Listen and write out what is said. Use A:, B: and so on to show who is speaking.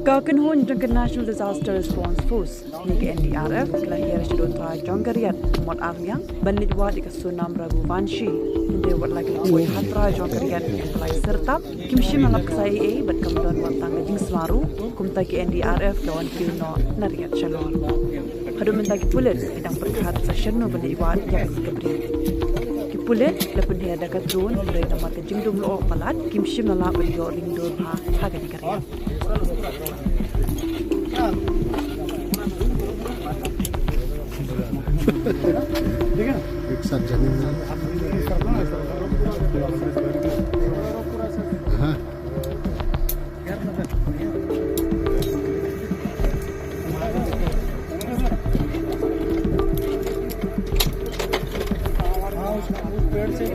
A: Kakan Hun International Disaster Response Force ni ke NDRF lahir Shidota Jongkariat Mod Armiang banit wa di kasunam Rabu Vanshi hindi wat lagi koi hatra Jongkariat pelai serta kimshim nalap kasai e bat kamdon watang gajing semaru kumta ke NDRF lawan kilno nariat shalor hadu mentagi pulet idang perkat session no banit wa yang kebri Pulet lepas dia ada drone dari nama kejing dum lo malat kimshim nalap beliau ringdo ha haga di karya
B: एक साथ जमीन हाँ पेड़ से